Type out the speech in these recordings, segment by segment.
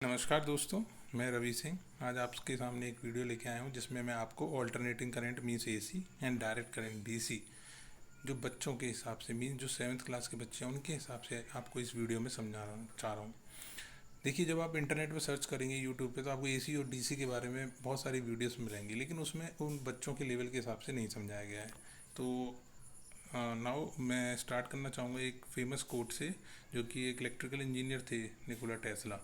नमस्कार दोस्तों, मैं रवि सिंह। आज आपके सामने एक वीडियो लेके आया हूँ जिसमें मैं आपको alternating current means AC and direct current DC जो बच्चों के हिसाब से मीन्स जो 7th क्लास के बच्चे हैं उनके हिसाब से आपको इस वीडियो में समझाना चाह रहा हूँ। देखिए, जब आप इंटरनेट पर सर्च करेंगे यूट्यूब पे तो आपको एसी और डीसी के बारे में बहुत सारी वीडियोस मिलेंगी, लेकिन उसमें उन बच्चों के लेवल के हिसाब से नहीं समझाया गया है। तो नाउ मैं स्टार्ट करना चाहूँगा एक फेमस कोट से, जो कि एक इलेक्ट्रिकल इंजीनियर थे, निकोला टेस्ला।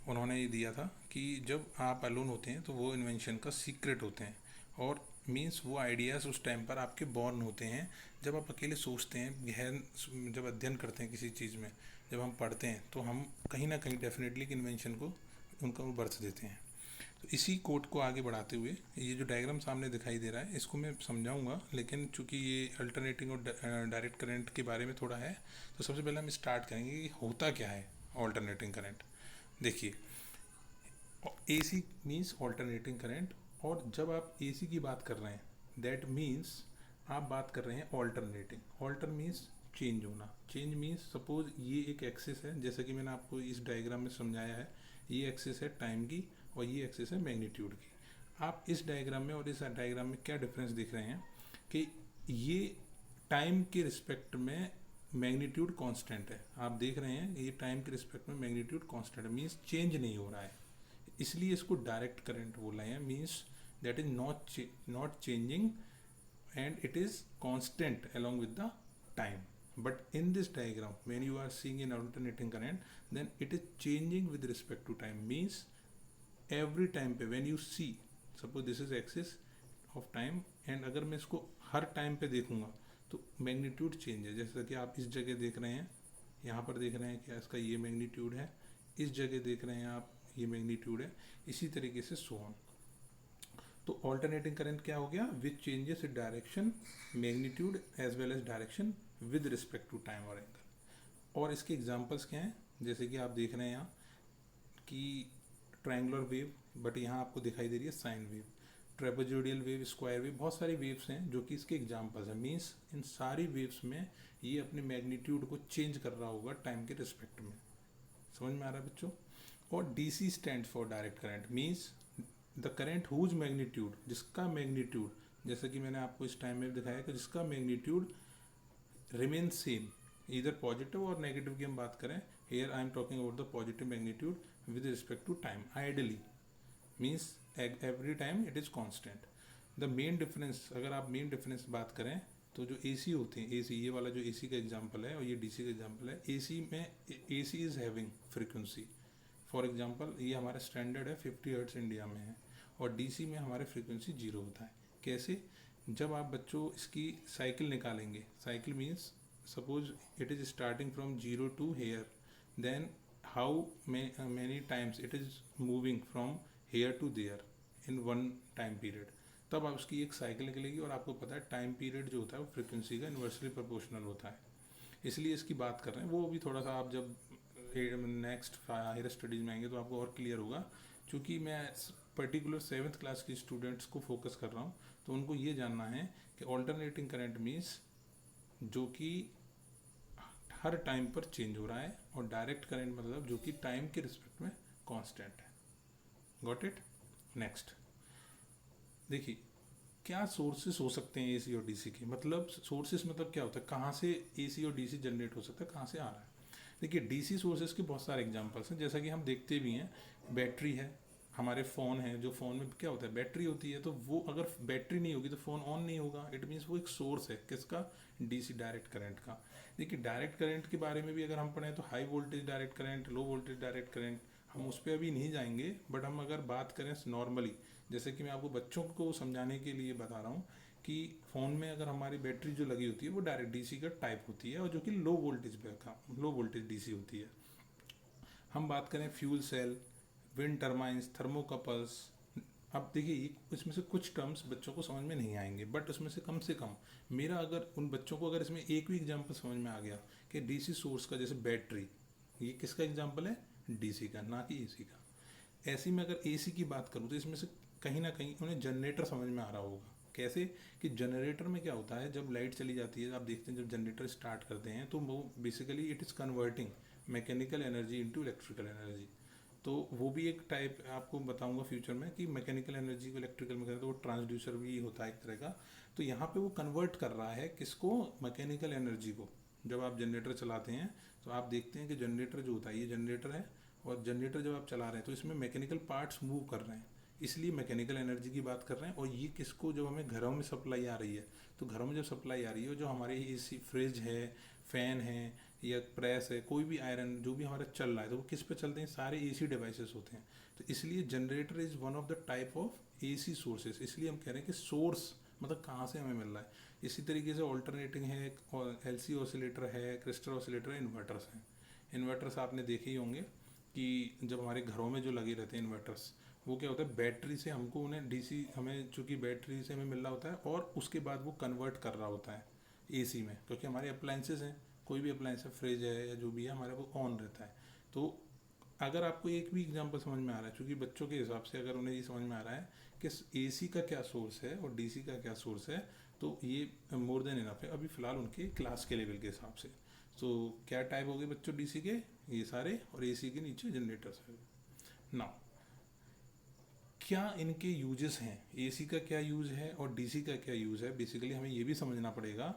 उन्होंने ये दिया था कि जब आप अलोन होते हैं तो वो इन्वेंशन का सीक्रेट होते हैं, और मीन्स वो आइडियाज़ उस टाइम पर आपके बॉर्न होते हैं जब आप अकेले सोचते हैं, गहन जब अध्ययन करते हैं किसी चीज़ में, जब हम पढ़ते हैं तो हम कहीं ना कहीं डेफिनेटली इन्वेंशन को उनका वो बर्थ देते हैं। तो इसी कोट को आगे बढ़ाते हुए ये जो डायग्राम सामने दिखाई दे रहा है इसको मैं समझाऊंगा, लेकिन चूंकि ये अल्टरनेटिंग और डायरेक्ट करंट के बारे में थोड़ा है तो सबसे पहले हम स्टार्ट करेंगे कि होता क्या है ऑल्टरनेटिंग करंट। देखिए, एसी मीन्स ऑल्टरनेटिंग करंट, और जब आप एसी की बात कर रहे हैं दैट मीन्स आप बात कर रहे हैं ऑल्टरनेटिंग। ऑल्टर मीन्स चेंज होना, चेंज मीन्स सपोज ये एक एक्सिस है, जैसे कि मैंने आपको इस डायग्राम में समझाया है। ये एक्सिस है टाइम की और ये एक्सिस है मैग्नीट्यूड की। आप इस डायग्राम में और इस डायग्राम में क्या डिफरेंस दिख रहे हैं कि ये टाइम के रिस्पेक्ट में मैग्नीट्यूड कांस्टेंट है। आप देख रहे हैं ये टाइम के रिस्पेक्ट में मैग्नीट्यूड कांस्टेंट है, मीन्स चेंज नहीं हो रहा है, इसलिए इसको डायरेक्ट करंट बोला है। Means that is not changing and it is constant along with the time. But in this diagram when you are seeing an alternating current, then it is changing with respect to time, means every time पे when you see, suppose this is axis of time, and अगर मैं इसको हर time पे देखूंगा तो magnitude change है। जैसा कि आप इस जगह देख रहे हैं, यहाँ पर देख रहे हैं कि इसका ये मैग्नीट्यूड है, इस जगह देख रहे हैं आप ये मैग्नीट्यूड है, इसी तरीके से सो ऑन। तो ऑल्टरनेटिंग करंट क्या हो गया, which changes in direction magnitude as well as direction with respect to time और एंगल। और इसके एग्जांपल्स क्या हैं, जैसे कि आप देख रहे हैं यहाँ कि ट्रायंगुलर वेव, बट यहाँ आपको दिखाई दे रही है sine wave, trapezoidal wave, square wave, बहुत सारी वेव्स हैं जो कि इसके एग्जांपल्स हैं। मीन्स इन सारी वेव्स में ये अपने मैग्नीट्यूड को चेंज कर रहा होगा टाइम के रिस्पेक्ट में। समझ में आ रहा है बच्चों। और DC stand for direct current, means the current whose magnitude, जिसका मैग्नीट्यूड, जैसे कि मैंने आपको इस टाइम में दिखाया कि जिसका मैग्नीट्यूड रिमेन सेम, इधर पॉजिटिव और नेगेटिव की हम बात करें, here I am talking about the positive magnitude with respect to time ideally, means every time it is constant. The main difference, अगर आप मेन डिफरेंस बात करें तो जो एसी होते हैं, एसी ये वाला जो एसी का एग्जांपल है और ये डीसी का एग्जांपल है, एसी में AC is having frequency. For example ये हमारा स्टैंडर्ड है 50 हर्ट्ज इंडिया में है, और डीसी में हमारे फ्रीक्वेंसी 0 होता है। कैसे, जब आप बच्चों इसकी साइकिल निकालेंगे, cycle means suppose it is starting from 0 to here, then how many times it is moving from here to there in one time period, तब आप उसकी एक साइकिल निकलेगी। और आपको पता है टाइम पीरियड जो होता है वो फ्रीक्वेंसी का इन्वर्सली प्रोपोर्शनल होता है, इसलिए इसकी बात कर रहे हैं। वो भी थोड़ा सा आप जब नेक्स्ट हायर स्टडीज़ में आएंगे तो आपको और क्लियर होगा। क्योंकि मैं पर्टिकुलर 7th क्लास के स्टूडेंट्स को फोकस कर रहा हूँ, तो उनको ये जानना है कि ऑल्टरनेटिंग करंट मीन्स जो कि हर टाइम पर चेंज हो रहा है, और डायरेक्ट करंट मतलब जो कि टाइम के रिस्पेक्ट में कांस्टेंट है। Got it. नेक्स्ट देखिए, क्या सोर्सेस हो सकते हैं एसी और डीसी के, मतलब सोर्सेस मतलब क्या होता है, कहाँ से एसी और डीसी जनरेट हो सकता है, कहाँ से आ रहा है। देखिए, डीसी सोर्सेज के बहुत सारे एग्जांपल्स हैं, जैसा कि हम देखते भी हैं, बैटरी है, हमारे फ़ोन है, जो फ़ोन में क्या होता है बैटरी होती है, तो वो अगर बैटरी नहीं होगी तो फ़ोन ऑन नहीं होगा। इट मीन्स वो एक सोर्स है किसका, डीसी डायरेक्ट करंट का। देखिए, डायरेक्ट करंट के बारे में भी अगर हम पढ़ें तो high voltage direct current, low voltage direct current, हम उस पर अभी नहीं जाएंगे। बट हम अगर बात करें नॉर्मली, जैसे कि मैं आपको बच्चों को समझाने के लिए बता रहा हूँ कि फ़ोन में अगर हमारी बैटरी जो लगी होती है वो डायरेक्ट डीसी का टाइप होती है, और जो कि लो वोल्टेज डीसी होती है। हम बात करें fuel cell, wind turbines, thermocouples. अब देखिए, इसमें से कुछ टर्म्स बच्चों को समझ में नहीं आएंगे, बट उसमें से कम मेरा अगर उन बच्चों को अगर इसमें एक भी एग्जांपल समझ में आ गया कि डीसी सोर्स का, जैसे बैटरी, ये किसका एग्जांपल है, डीसी का, ना कि एसी का। ऐसे में अगर एसी की बात करूँ तो इसमें से कहीं ना कहीं उन्हें जनरेटर समझ में आ रहा होगा। कैसे, कि जनरेटर में क्या होता है, जब लाइट चली जाती है, आप देखते हैं जब जनरेटर स्टार्ट करते हैं तो वो basically it is converting mechanical energy into electrical energy. तो वो भी एक टाइप आपको बताऊंगा फ्यूचर में कि मैकेनिकल एनर्जी को इलेक्ट्रिकल में करें तो वो ट्रांसड्यूसर भी होता है एक तरह का। तो यहाँ पे वो कन्वर्ट कर रहा है किसको, मैकेनिकल एनर्जी को। जब आप जनरेटर चलाते हैं तो आप देखते हैं कि जनरेटर जो होता है, ये जनरेटर है, और जनरेटर जब आप चला रहे हैं तो इसमें मैकेनिकल पार्ट्स मूव कर रहे हैं, इसलिए मैकेनिकल एनर्जी की बात कर रहे हैं। और ये किसको, जब हमें घरों में सप्लाई आ रही है, तो घरों में जब सप्लाई आ रही है, जो हमारे एसी फ्रिज है, फैन है, या प्रेस है, कोई भी आयरन जो भी हमारा चल रहा है, तो वो किस पे चलते हैं, सारे एसी डिवाइसेस होते हैं। तो इसलिए generator is one of the type of AC sources, इसलिए हम कह रहे हैं कि सोर्स मतलब कहाँ से हमें मिल रहा है। इसी तरीके से ऑल्टरनेटिंग है, एलसी ऑसिलेटर है, क्रिस्टल ऑसिलेटर है, इन्वर्टर्स हैं। इन्वर्टर्स आपने देखे ही होंगे कि जब हमारे घरों में जो लगे रहते हैं इन्वर्टर्स, वो क्या होता है, बैटरी से हमको उन्हें डीसी, हमें चूँकि बैटरी से हमें मिल रहा होता है, और उसके बाद वो कन्वर्ट कर रहा होता है एसी में, क्योंकि हमारे अप्लाइंसेस हैं, कोई भी अप्लाइंस है, फ्रिज है या जो भी है, हमारे वो ऑन रहता है। तो अगर आपको एक भी एग्जांपल समझ में आ रहा है, क्योंकि बच्चों के हिसाब से अगर उन्हें ये समझ में आ रहा है कि एसी का क्या सोर्स है और डीसी का क्या सोर्स है, तो ये मोर देन इनफ है अभी फ़िलहाल उनके क्लास के लेवल के हिसाब से। तो क्या टाइप हो गए बच्चों डीसी के, ये सारे, और एसी के नीचे जनरेटर्स है। नाउ क्या इनके यूजेस हैं, एसी का क्या यूज़ है और डीसी का क्या यूज़ है, बेसिकली हमें ये भी समझना पड़ेगा।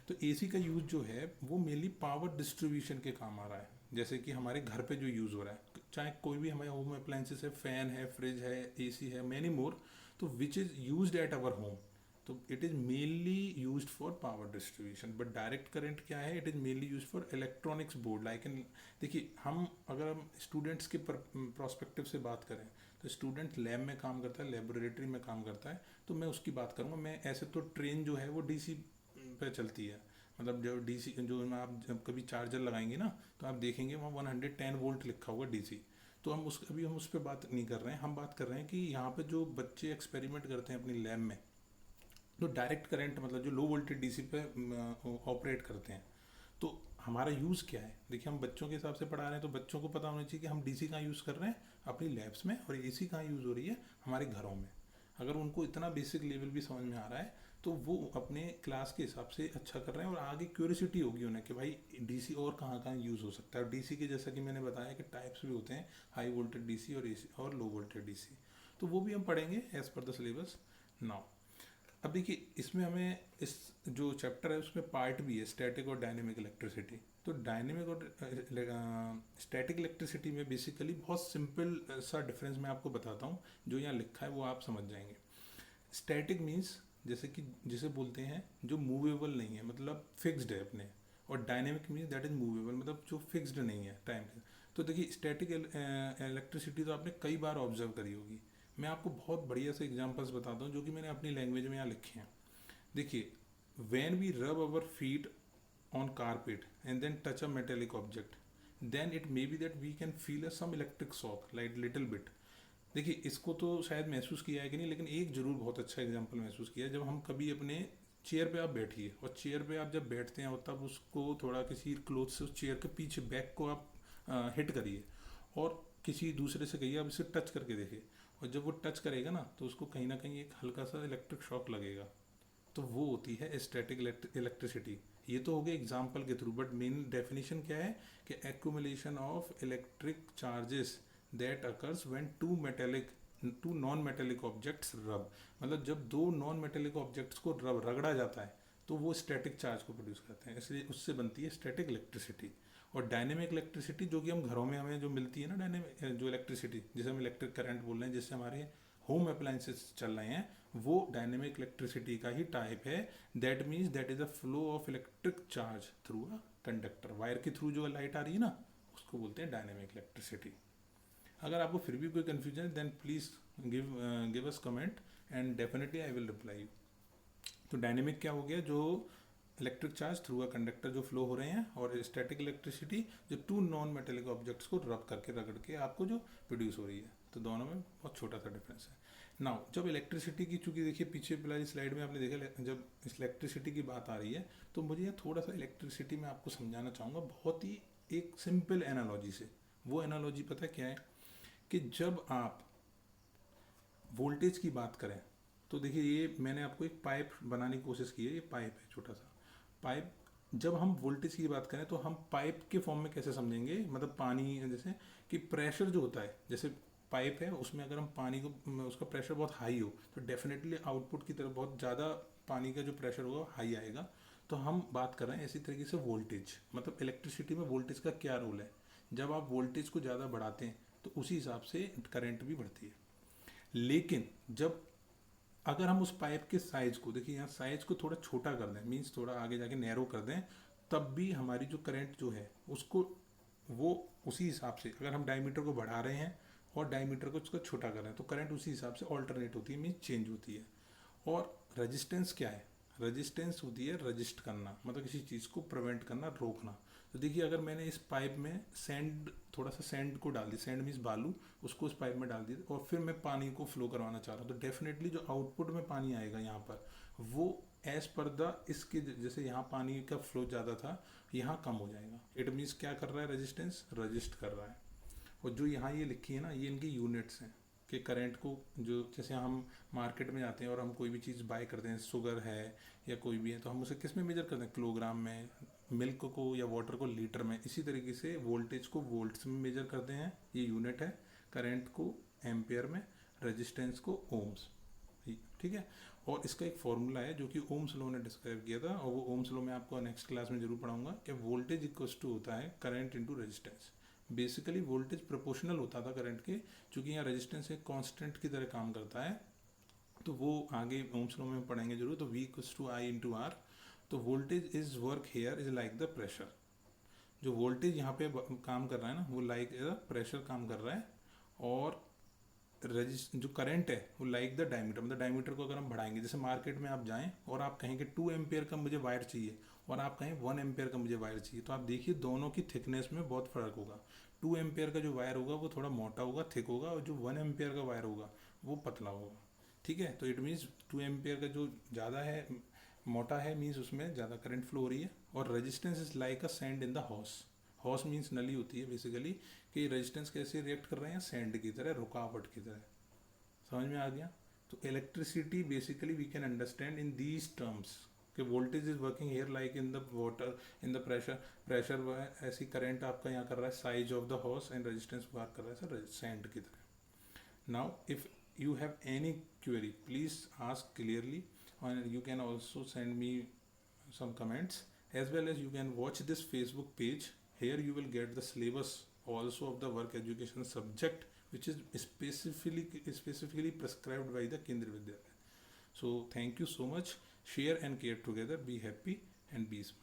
तो एसी का यूज़ जो है वो मेनली पावर डिस्ट्रीब्यूशन के काम आ रहा है, जैसे कि हमारे घर पे जो यूज़ हो रहा है, चाहे कोई भी हमारे होम अप्लाइंसेस है, फ़ैन है, फ्रिज है, एसी है, मैनी मोर, तो which is used at our home, तो it is mainly used for power distribution. But direct current क्या है, it is mainly used for electronics board like in, देखिए हम अगर हम स्टूडेंट्स के प्रोस्पेक्टिव से बात करें, तो स्टूडेंट लैब में काम करता है, लेबोरेटरी में काम करता है, तो मैं उसकी बात करूँगा। मैं ऐसे तो ट्रेन जो है वो डीसी पे चलती है, मतलब जो डीसी जो आप जब कभी चार्जर लगाएंगे ना, तो आप देखेंगे वहाँ 110 वोल्ट लिखा होगा डीसी। तो हम उस पर बात नहीं कर रहे हैं, हम बात कर रहे हैं कि यहाँ पे जो बच्चे एक्सपेरिमेंट करते हैं अपनी लैब में, तो डायरेक्ट करंट मतलब जो लो वोल्टेज डीसी पे ऑपरेट करते हैं। तो हमारा यूज़ क्या है, देखिए हम बच्चों के हिसाब से पढ़ा रहे हैं, तो बच्चों को पता होना चाहिए कि हम डीसी कहाँ यूज़ कर रहे हैं अपनी लैब्स में, और एसी कहाँ यूज़ हो रही है हमारे घरों में। अगर उनको इतना बेसिक लेवल भी समझ में आ रहा है, तो वो अपने क्लास के हिसाब से अच्छा कर रहे हैं, और आगे क्यूरियोसिटी होगी उन्हें कि भाई डीसी और कहाँ कहाँ यूज़ हो सकता है। और डीसी के जैसा कि मैंने बताया कि टाइप्स भी होते हैं, हाई वोल्टेज डीसी और एसी और लो वोल्टेज डीसी, तो वो भी हम पढ़ेंगे as per the syllabus now. अब देखिए इसमें हमें इस जो चैप्टर है उसमें पार्ट भी है स्टैटिक और डायनेमिक इलेक्ट्रिसिटी। तो डायनेमिक और स्टैटिक इलेक्ट्रिसिटी में बेसिकली बहुत सिंपल सा डिफरेंस मैं आपको बताता हूँ, जो यहाँ लिखा है वो आप समझ जाएंगे। स्टैटिक मीन्स जैसे कि जिसे बोलते हैं जो मूवेबल नहीं है, मतलब फिक्स्ड है अपने, और dynamic means that is movable, मतलब जो फिक्स्ड नहीं है टाइम के। तो देखिए स्टैटिक इलेक्ट्रिसिटी तो आपने कई बार ऑब्जर्व करी होगी, मैं आपको बहुत बढ़िया से एग्जांपल्स बताता हूँ जो कि मैंने अपनी लैंग्वेज में यहाँ लिखे हैं। देखिए, when we rub our feet on carpet and then touch a metallic object, then it may be that we can feel a some electric shock like little bit. देखिए इसको तो शायद महसूस किया है कि नहीं, लेकिन एक जरूर बहुत अच्छा एग्जाम्पल महसूस किया है, जब हम कभी अपने चेयर पे आप बैठिए, और चेयर पे आप जब बैठते हैं और तब उसको थोड़ा किसी क्लोथ से उस चेयर के पीछे बैक को आप हिट करिए, और किसी दूसरे से कहिए आप इसे टच करके देखिए, और जब वो टच करेगा ना तो उसको कहीं ना कहीं एक हल्का सा इलेक्ट्रिक शॉक लगेगा। तो वो होती है स्टैटिक इलेक्ट्रिसिटी। ये तो हो गया एग्जाम्पल के थ्रू, बट मेन डेफिनेशन क्या है कि accumulation of electric charges that occurs when two non metallic objects rub, मतलब जब दो नॉन मेटेलिक ऑब्जेक्ट्स को रगड़ा जाता है तो वो स्टैटिक चार्ज को प्रोड्यूस करते हैं, इसलिए उससे बनती है स्टैटिक इलेक्ट्रिसिटी। और डायनेमिक इलेक्ट्रिसिटी जो कि हम घरों में हमें जो मिलती है ना, डायनेमिक जो इलेक्ट्रिसिटी जिसे हम इलेक्ट्रिक करंट बोल रहे हैं, जिससे हमारे होम अप्लाइंसेस चल रहे हैं, वो डायनेमिक इलेक्ट्रिसिटी का ही टाइप है। That means that is a flow of electric charge through a conductor, wire के थ्रू जो लाइट आ रही है ना, उसको बोलते हैं डायनेमिक इलेक्ट्रिसिटी। अगर आपको फिर भी कोई कन्फ्यूजन है then please give us comment and definitely I will reply you. तो डायनेमिक क्या हो गया, जो electric charge through a conductor जो फ्लो हो रहे हैं, और स्टैटिक इलेक्ट्रिसिटी जो टू नॉन मेटेलिक ऑब्जेक्ट्स को रब करके रगड़ के आपको जो प्रोड्यूस हो रही है। तो दोनों में बहुत छोटा सा डिफरेंस है। नाउ जब इलेक्ट्रिसिटी की, चूंकि देखिए पीछे पिछली स्लाइड में आपने देखा जब इलेक्ट्रिसिटी की बात आ रही है, तो मुझे यहाँ थोड़ा सा इलेक्ट्रिसिटी में आपको समझाना चाहूँगा बहुत ही एक सिंपल एनालॉजी से। वो एनालॉजी पता क्या है कि जब आप वोल्टेज की बात करें, तो देखिए ये मैंने आपको एक पाइप बनाने की कोशिश की है, ये पाइप है छोटा सा पाइप, जब हम वोल्टेज की बात करें तो हम पाइप के फॉर्म में कैसे समझेंगे, मतलब पानी जैसे कि प्रेशर जो होता है, जैसे पाइप है उसमें अगर हम पानी को, उसका प्रेशर बहुत हाई हो तो डेफिनेटली आउटपुट की तरफ बहुत ज़्यादा पानी का जो प्रेशर होगा हाई आएगा। तो हम बात कर रहे हैं इसी तरीके से वोल्टेज, मतलब इलेक्ट्रिसिटी में वोल्टेज का क्या रोल है। जब आप वोल्टेज को ज़्यादा बढ़ाते हैं तो उसी हिसाब से करंट भी बढ़ती है। लेकिन जब अगर हम उस पाइप के साइज को देखिए, यहाँ साइज को थोड़ा छोटा कर दें, मीन्स थोड़ा आगे जाके नैरो कर दें, तब भी हमारी जो करंट जो है उसको, वो उसी हिसाब से, अगर हम डायमीटर को बढ़ा रहे हैं और डायमीटर को उसको छोटा कर रहे हैं तो करंट उसी हिसाब से ऑल्टरनेट होती है, मीन्स चेंज होती है। और रेजिस्टेंस क्या है, रेजिस्टेंस होती है रजिस्ट करना, मतलब किसी चीज़ को प्रिवेंट करना, रोकना। तो देखिए अगर मैंने इस पाइप में सैंड, थोड़ा सा सैंड को डाल दी, सैंड मीन्स बालू, उसको उस पाइप में डाल दी और फिर मैं पानी को फ्लो करवाना चाह रहा हूँ, तो डेफिनेटली जो आउटपुट में पानी आएगा यहाँ पर, वो एज पर द इसके, जैसे यहाँ पानी का फ्लो ज़्यादा था यहाँ कम हो जाएगा। इट मीन्स क्या कर रहा है, रेजिस्टेंस रजिस्ट कर रहा है। और जो यहाँ ये लिखी है ना, ये इनकी यूनिट्स हैं कि करंट को, जो जैसे हम मार्केट में जाते हैं और हम कोई भी चीज़ बाय करते हैं, शुगर है या कोई भी है, तो हम उसे किस में मेजर करते हैं, किलोग्राम में, मिल्क को या वाटर को लीटर में। इसी तरीके से वोल्टेज को वोल्ट्स में मेजर करते हैं, ये यूनिट है, करंट को एम्पेयर में, रेजिस्टेंस को ओम्स। ठीक है। और इसका एक फॉर्मूला है जो कि ओम्स लॉ ने डिस्क्राइब किया था, और वो ओम्स लॉ मैं आपको नेक्स्ट क्लास में जरूर पढ़ाऊंगा कि वोल्टेज इक्वल्स टू होता है current into resistance. Basically voltage proportional होता था करंट के, क्योंकि यहाँ रेजिस्टेंस एक कांस्टेंट की तरह काम करता है। तो वो आगे ओम्स लॉ में पढ़ेंगे जरूर। तो V equals to I into R. तो voltage is work here is like the pressure. जो वोल्टेज यहाँ पे काम कर रहा है ना, वो लाइक प्रेशर काम कर रहा है। और जो करंट है वो लाइक द डायमीटर, मतलब डायमीटर को अगर हम बढ़ाएंगे, जैसे मार्केट में आप जाएं और आप कहें कि 2 एम्पेयर का मुझे वायर चाहिए और आप कहें 1 एम्पेयर का मुझे वायर चाहिए, तो आप देखिए दोनों की थिकनेस में बहुत फ़र्क होगा। 2 एम्पेयर का जो वायर होगा वो थोड़ा मोटा होगा, थिक होगा, और जो 1 एम्पेयर का वायर होगा वो पतला होगा। ठीक है। तो इट मीन्स 2 एम्पेयर का जो ज़्यादा है, मोटा है, मीन्स उसमें ज़्यादा करंट फ्लो हो रही है। और resistance is like a sand in the horse. Horse means नली होती है बेसिकली, कि रेजिस्टेंस कैसे रिएक्ट कर रहे हैं, सैंड की तरह, रुकावट की तरह। समझ में आ गया। तो electricity basically we can understand in these terms कि voltage is working here like in the water, in the pressure, pressure ऐसी करंट आपका यहाँ कर रहा है size of the hose, and resistance work कर रहा है सर सैंड की तरह। Now if you have any query, please ask clearly, and you can also send me some comments, as well as you can watch this Facebook page. Here you will get the syllabus also of the work education subject, which is specifically prescribed by the Kendriya Vidyalaya. So thank you so much. Share and care together. Be happy and be smart.